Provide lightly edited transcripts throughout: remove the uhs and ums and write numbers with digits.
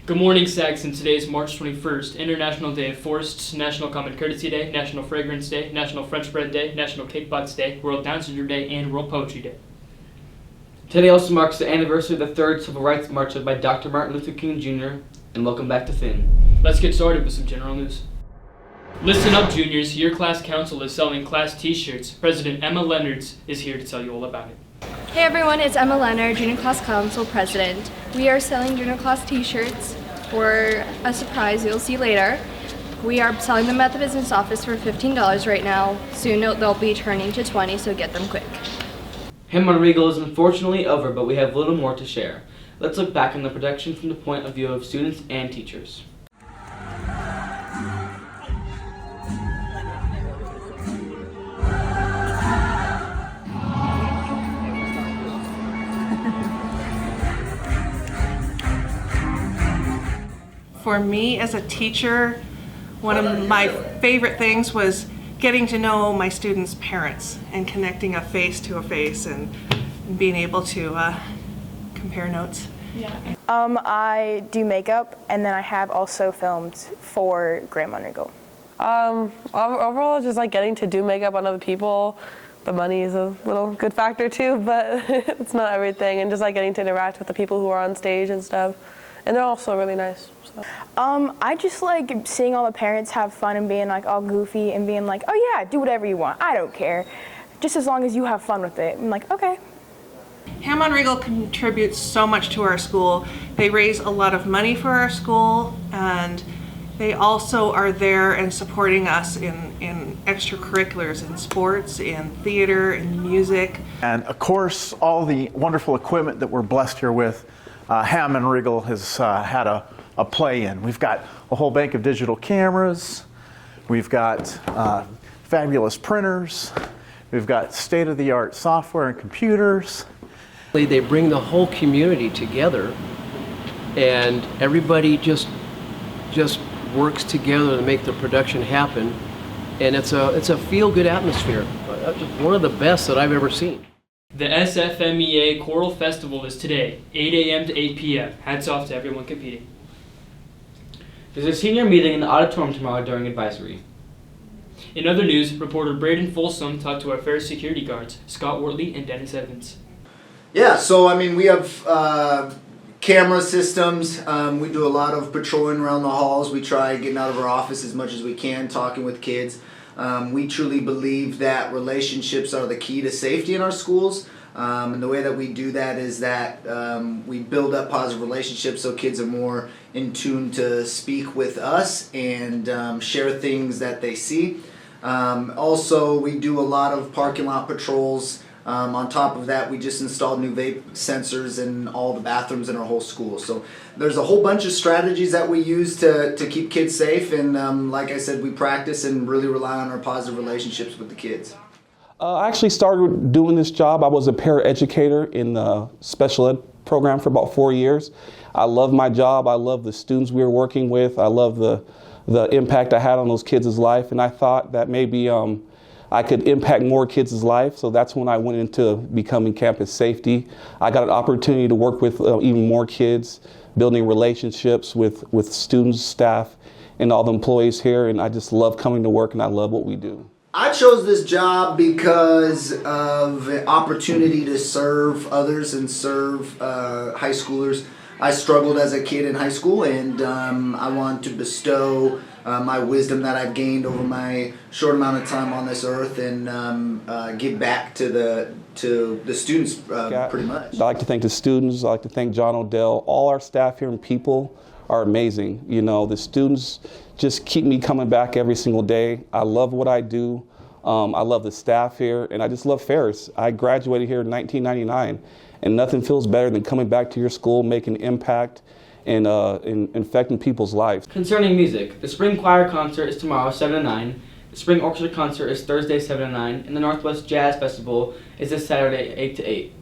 Good morning, Saxon. Today is March 21st, International Day of Forests, National Common Courtesy Day, National Fragrance Day, National French Bread Day, National Cake Box Day, World Down Syndrome Day, and World Poetry Day. Today also marks the anniversary of the third Civil Rights March led by Dr. Martin Luther King Jr. And welcome back to Finn. Let's get started with some general news. Listen up, juniors. Your class council is selling class t-shirts. President Emma Leonards is here to tell you all about it. Hey everyone, it's Emma Leonard, Junior Class Council President. We are selling Junior Class t-shirts for a surprise you'll see later. We are selling them at the business office for $15 right now. Soon they'll be turning to $20, so get them quick. Hymn on Regal is unfortunately over, but we have little more to share. Let's look back on the production from the point of view of students and teachers. For me as a teacher, one of my favorite things was getting to know my students' parents and connecting a face to a face and being able to compare notes. Yeah. I do makeup, and then I have also filmed for Grandma Regal. Overall, just like getting to do makeup on other people. The money is a little good factor too, but it's not everything. And just like getting to interact with the people who are on stage and stuff. And they're also really nice. So. I just like seeing all the parents have fun and being like all goofy and being like, oh yeah, do whatever you want. I don't care. Just as long as you have fun with it. I'm like, okay. Ham on Regal contributes so much to our school. They raise a lot of money for our school, and they also are there and supporting us in extracurriculars, in sports, in theater, in music. And of course, all the wonderful equipment that we're blessed here with, Ham and Regal has had a play in. We've got a whole bank of digital cameras. We've got fabulous printers. We've got state-of-the-art software and computers. They bring the whole community together, and everybody just works together to make the production happen, and it's a feel-good atmosphere. One of the best that I've ever seen. The SFMEA Choral Festival is today, 8 a.m. to 8 p.m. Hats off to everyone competing. There's a senior meeting in the auditorium tomorrow during advisory. In other news, reporter Braden Folsom talked to our fair security guards, Scott Wortley and Dennis Evans. Yeah, so I mean, we have camera systems. We do a lot of patrolling around the halls. We try getting out of our office as much as we can, talking with kids. We truly believe that relationships are the key to safety in our schools. And the way that we do that is that we build up positive relationships so kids are more in tune to speak with us and share things that they see. Also, we do a lot of parking lot patrols. On top of that, we just installed new vape sensors in all the bathrooms in our whole school. So there's a whole bunch of strategies that we use to keep kids safe, and like I said, we practice and really rely on our positive relationships with the kids. I actually started doing this job. I was a paraeducator in the special ed program for about 4 years. I love my job. I love the students we were working with. I love the impact I had on those kids' life, and I thought that maybe I could impact more kids' life, so that's when I went into becoming campus safety. I got an opportunity to work with even more kids, building relationships with students, staff, and all the employees here, and I just love coming to work and I love what we do. I chose this job because of the opportunity to serve others and serve high schoolers. I struggled as a kid in high school, and I want to bestow my wisdom that I've gained over my short amount of time on this earth and give back to the students pretty much. I'd like to thank the students. I'd like to thank John Odell. All our staff here and people are amazing. You know, the students just keep me coming back every single day. I love what I do. I love the staff here, and I just love Ferris. I graduated here in 1999, and nothing feels better than coming back to your school, making an impact, and infecting people's lives. Concerning music, the Spring Choir Concert is tomorrow, 7 to 9. The Spring Orchestra Concert is Thursday, 7 to 9. And the Northwest Jazz Festival is this Saturday, 8 to 8.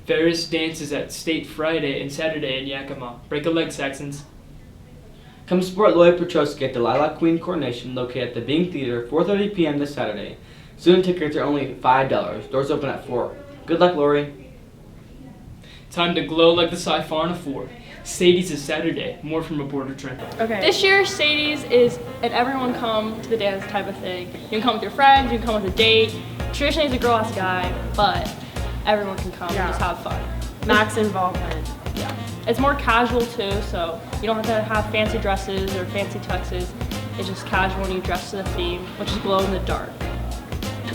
Ferris dances at State Friday and Saturday in Yakima. Break a leg, Saxons. Come support Lloyd Petrosky at the Lilac Queen coronation located at the Bing Theater, 4:30 p.m. this Saturday. Student tickets are only $5. Doors open at 4. Good luck, Lori. Time to glow like the Sci-Farna 4. Sadie's is Saturday. More from reporter Trent. Okay. This year, Sadie's is an everyone come to the dance type of thing. You can come with your friends, you can come with a date. Traditionally, it's a girl ask a guy, but everyone can come and just have fun. Max involvement. Yeah. It's more casual too, so you don't have to have fancy dresses or fancy tuxes. It's just casual and you dress to the theme, which is glow in the dark.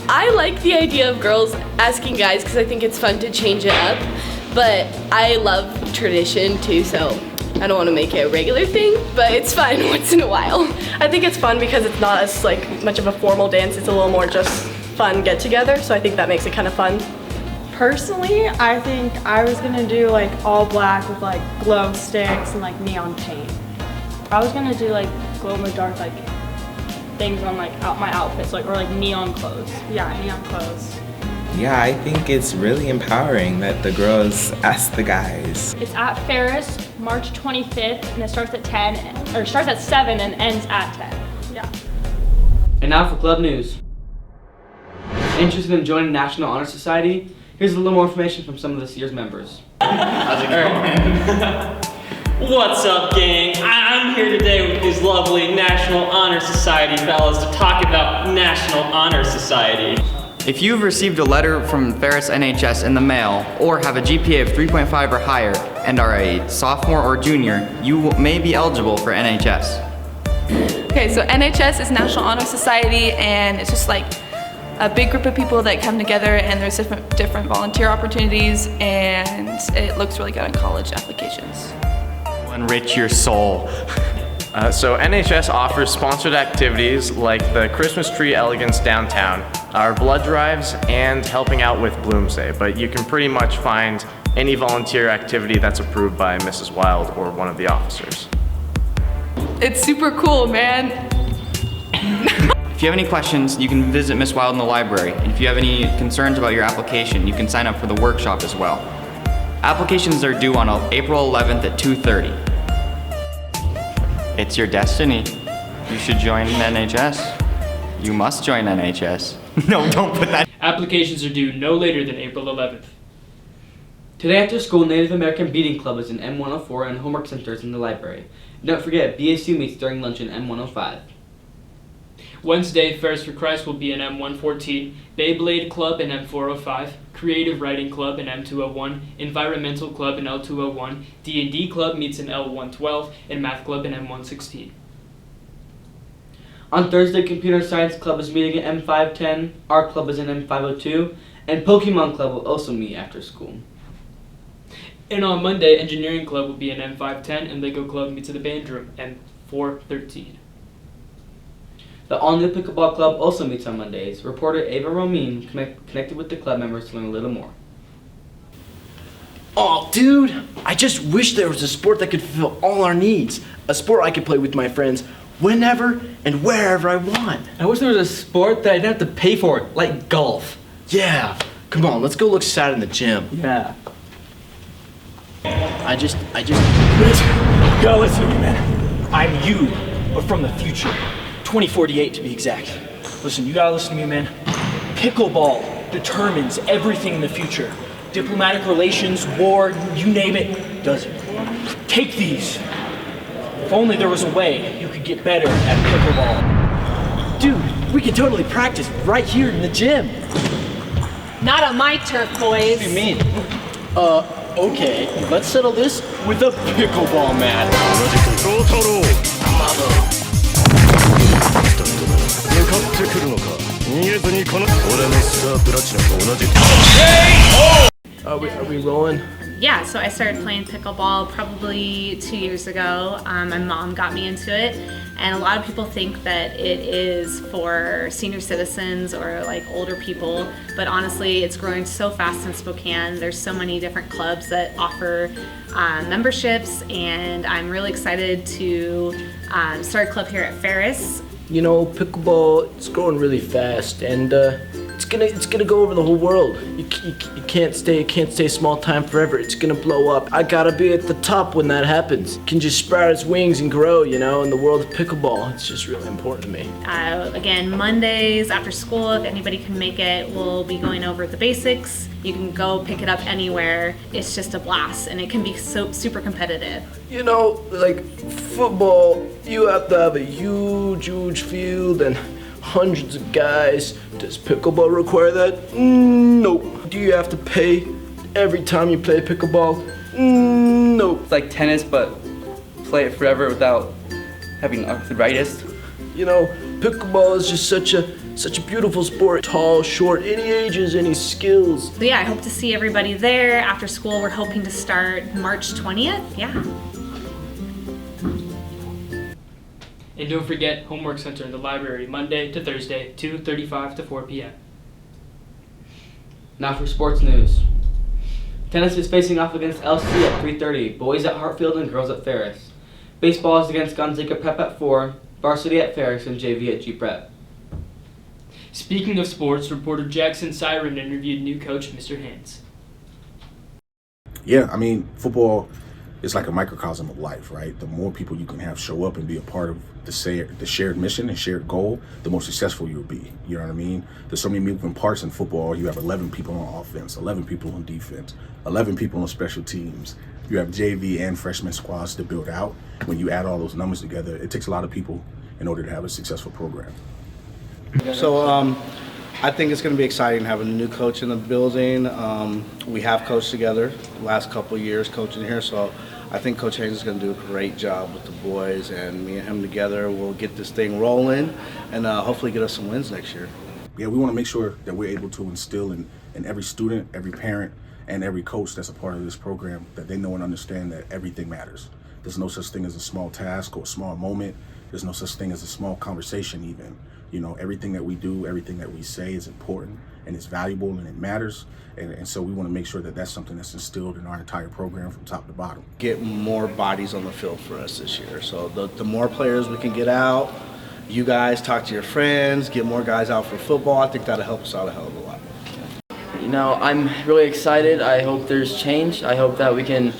I like the idea of girls asking guys because I think it's fun to change it up, but I love tradition too, so I don't want to make it a regular thing, but it's fun once in a while. I think it's fun because it's not as much of a formal dance, it's a little more just fun get together, so I think that makes it kind of fun. Personally, I think I was gonna do all black with glow sticks and neon paint. I was gonna do glow in the dark things on my outfits or neon clothes. Yeah, neon clothes. Yeah, I think it's really empowering that the girls ask the guys. It's at Ferris, March 25th, and it starts at 7 and ends at 10. Yeah. And now for club news. Interested in joining National Honor Society? Here's a little more information from some of this year's members. How's it going? What's up, gang? I'm here today with these lovely National Honor Society fellas to talk about National Honor Society. If you've received a letter from Ferris NHS in the mail or have a GPA of 3.5 or higher and are a sophomore or junior, you may be eligible for NHS. Okay, so NHS is National Honor Society, and it's just a big group of people that come together, and there's different volunteer opportunities, and it looks really good on college applications. Enrich your soul. So NHS offers sponsored activities like the Christmas Tree Elegance downtown, our blood drives, and helping out with Bloomsday. But you can pretty much find any volunteer activity that's approved by Mrs. Wild or one of the officers. It's super cool, man. If you have any questions, you can visit Miss Wild in the library. And if you have any concerns about your application, you can sign up for the workshop as well. Applications are due on April 11th at 2:30. It's your destiny. You should join NHS. You must join NHS. No, don't put that. Applications are due no later than April 11th. Today after school, Native American Beading Club is in M104 and Homework Center is in the library. Don't forget, BSU meets during lunch in M105. Wednesday, Ferris for Christ will be in M114, Beyblade Club in M405, Creative Writing Club in M201, Environmental Club in L201, D&D Club meets in L112, and Math Club in M116. On Thursday, Computer Science Club is meeting at M510, Art Club is in M502, and Pokemon Club will also meet after school. And on Monday, Engineering Club will be in M510, and Lego Club meets in the band room, M413. The all-new Pickleball Club also meets on Mondays. Reporter Ava Romine connected with the club members to learn a little more. Oh, dude, I just wish there was a sport that could fulfill all our needs. A sport I could play with my friends whenever and wherever I want. I wish there was a sport that I didn't have to pay for it, like golf. Yeah, come on, let's go look sad in the gym. Yeah. I just. Listen, you gotta listen to me, man. I'm you, but from the future. 2048 to be exact. Listen, you gotta listen to me, man. Pickleball determines everything in the future. Diplomatic relations, war, you name it, does it. Take these. If only there was a way you could get better at pickleball. Dude, we can totally practice right here in the gym. Not on my turf, boys. What do you mean? Okay, let's settle this with a pickleball match. Are we rolling? Yeah, so I started playing pickleball probably 2 years ago. My mom got me into it, and a lot of people think that it is for senior citizens or older people, but honestly, it's growing so fast in Spokane. There's so many different clubs that offer memberships, and I'm really excited to start a club here at Ferris. You know, pickleball, it's growing really fast, and it's it's gonna go over the whole world. You can't stay small time forever. It's gonna blow up. I gotta be at the top when that happens. It can just sprout its wings and grow, you know, in the world of pickleball. It's just really important to me. Again, Mondays after school, if anybody can make it, we'll be going over the basics. You can go pick it up anywhere. It's just a blast, and it can be so super competitive. You know, like football, you have to have a huge field and hundreds of guys. Does pickleball require that? Nope. Do you have to pay every time you play pickleball? Nope. It's like tennis, but play it forever without having arthritis. You know, pickleball is just such a beautiful sport. Tall, short, any ages, any skills. So yeah, I hope to see everybody there. After school, we're hoping to start March 20th. Yeah. And don't forget, Homework Center in the library, Monday to Thursday, 2:35 to 4 p.m. Now for sports news. Tennis is facing off against LC at 3:30, boys at Hartfield and girls at Ferris. Baseball is against Gonzaga Prep at 4, varsity at Ferris, and JV at G Prep. Speaking of sports, reporter Jackson Siren interviewed new coach Mr. Hans. Yeah, I mean, football is like a microcosm of life, right? The more people you can have show up and be a part of the shared mission and shared goal, the more successful you'll be. You know what I mean? There's so many moving parts in football. You have 11 people on offense, 11 people on defense, 11 people on special teams. You have JV and freshman squads to build out. When you add all those numbers together, it takes a lot of people in order to have a successful program. So I think it's going to be exciting having a new coach in the building. We have coached together the last couple of years coaching here, so I think Coach Haynes is going to do a great job with the boys, and me and him together will get this thing rolling and hopefully get us some wins next year. Yeah, we want to make sure that we're able to instill in every student, every parent, and every coach that's a part of this program that they know and understand that everything matters. There's no such thing as a small task or a small moment. There's no such thing as a small conversation even. You know, everything that we do, everything that we say is important and it's valuable and it matters. And so we want to make sure that that's something that's instilled in our entire program from top to bottom. Get more bodies on the field for us this year. So the more players we can get out, you guys talk to your friends, get more guys out for football. I think that'll help us out a hell of a lot. You know, I'm really excited. I hope there's change. I hope that we can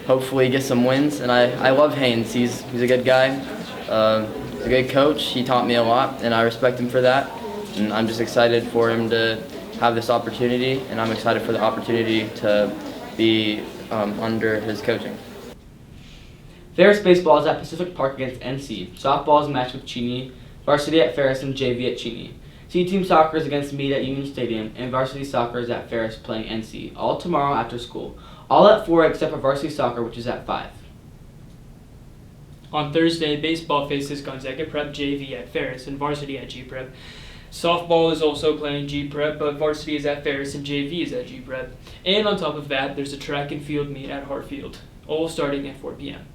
hopefully get some wins. And I love Haynes. He's a good guy. He's a good coach. He taught me a lot, and I respect him for that. And I'm just excited for him to have this opportunity, and I'm excited for the opportunity to be under his coaching. Ferris baseball is at Pacific Park against NC. Softball is matched with Cheney, varsity at Ferris, and JV at Cheney. C-team soccer is against Meade at Union Stadium, and varsity soccer is at Ferris playing NC, all tomorrow after school. All at 4 except for varsity soccer, which is at 5. On Thursday, baseball faces Gonzaga Prep JV at Ferris and varsity at G Prep. Softball is also playing G Prep, but varsity is at Ferris and JV is at G Prep. And on top of that, there's a track and field meet at Hartfield, all starting at 4 p.m.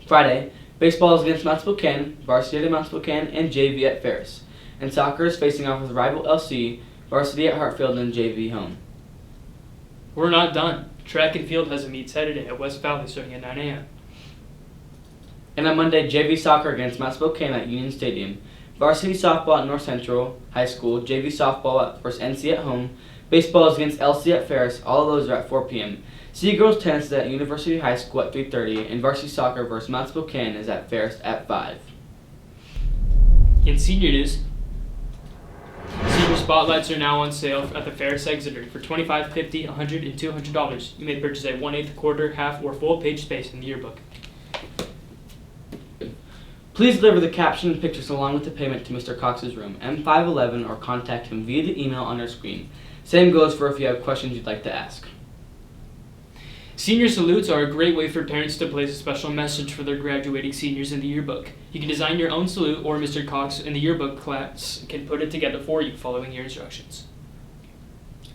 Friday, baseball is against Mount Spokane, varsity at Mount Spokane, and JV at Ferris. And soccer is facing off with rival LC, varsity at Hartfield, and JV home. We're not done. Track and field has a meet Saturday at West Valley starting at 9 a.m. And on Monday, JV soccer against Mount Spokane at Union Stadium. Varsity softball at North Central High School, JV softball versus NC at home. Baseball is against LC at Ferris. All of those are at 4 p.m. C girls tennis is at University High School at 3:30, and varsity soccer versus Mount Spokane is at Ferris at 5. In senior news, senior spotlights are now on sale at the Ferris Exeter for $25, $50, $100, and $200. You may purchase a 1/8, quarter, half, or full page space in the yearbook. Please deliver the caption and pictures along with the payment to Mr. Cox's room, M511, or contact him via the email on our screen. Same goes for if you have questions you'd like to ask. Senior salutes are a great way for parents to place a special message for their graduating seniors in the yearbook. You can design your own salute, or Mr. Cox in the yearbook class can put it together for you following your instructions.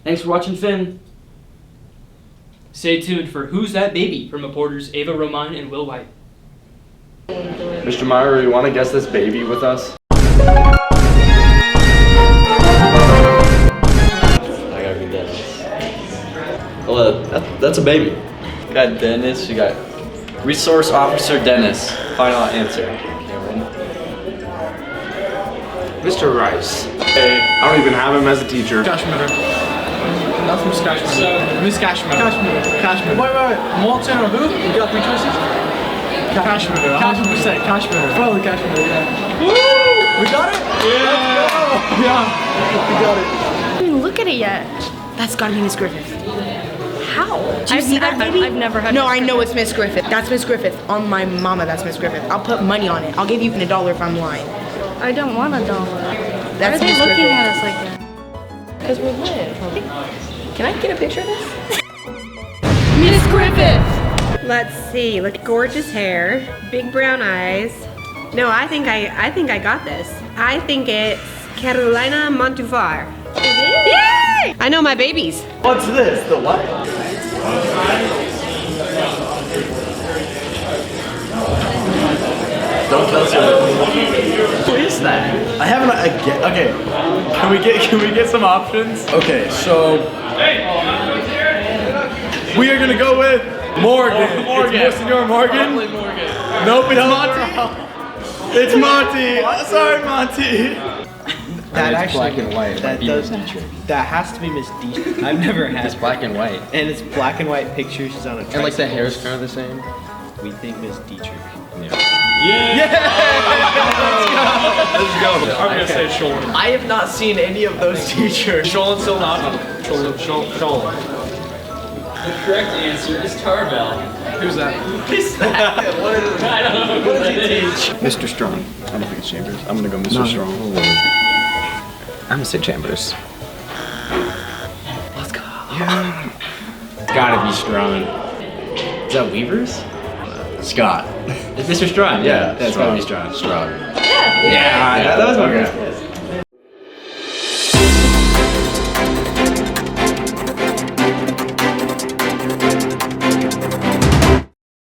Thanks for watching, Finn. Stay tuned for Who's That Baby from reporters Ava Roman and Will White. Mr. Meyer, you want to guess this baby with us? I gotta read Dennis. Well, that's a baby. You got Dennis, you got Resource Officer Dennis. Final answer. Mr. Rice. Hey, I don't even have him as a teacher. Cashmere. That's Miss Cashmere. Miss Cashmere. Cashmere. Cashmere. Wait. Molten or who? You got 3 choices? Cashmere. 100%. Cashmere. Probably Cashmere, yeah. Woo! We got it? Yeah. Yeah. We got it. I didn't even look at it yet. That's gotta be Miss Griffith. How? Do you see that, baby? I've never had. No, I know it's Miss Griffith. That's Miss Griffith. On my mama, that's Miss Griffith. I'll put money on it. I'll give you even $1 if I'm lying. I don't want $1. That's Why are they Miss looking Griffith. at us like that? Because we're lit. Can I get a picture of this? Miss Griffith! Let's see. Look, gorgeous hair, big brown eyes. No, I think I got this. I think it's Carolina Montevar. Yay! I know my babies. What's this? The what? Don't tell us who is that? I haven't. Okay. Can we get some options? Okay, so we are gonna go with Morgan. Morgan. It's Senor Morgan. Nope, it's Monty. It's Monty. Sorry, Monty. That actually black and white. That has to be Miss D. I've never had. It's black and white. And it's black and white picture. She's on a. And like the hair is kind of the same. We think Miss Dietrich. Yeah. Let's go. I'm gonna say Sholin. I have not seen any of those teachers. Sholin's still not. Sholin. The correct answer is Tarbell. Who's that? Who's that? What is it? I don't know who that is. Mr. Strong. I don't think it's Chambers. I'm gonna go Mr. Strong. I'm gonna say Chambers. Let's go. Yeah. It's gotta be Strong. Is that Weavers? Scott. It's Mr. Strong. Yeah, that's gotta be Strong. Strong. Yeah, that was my guess.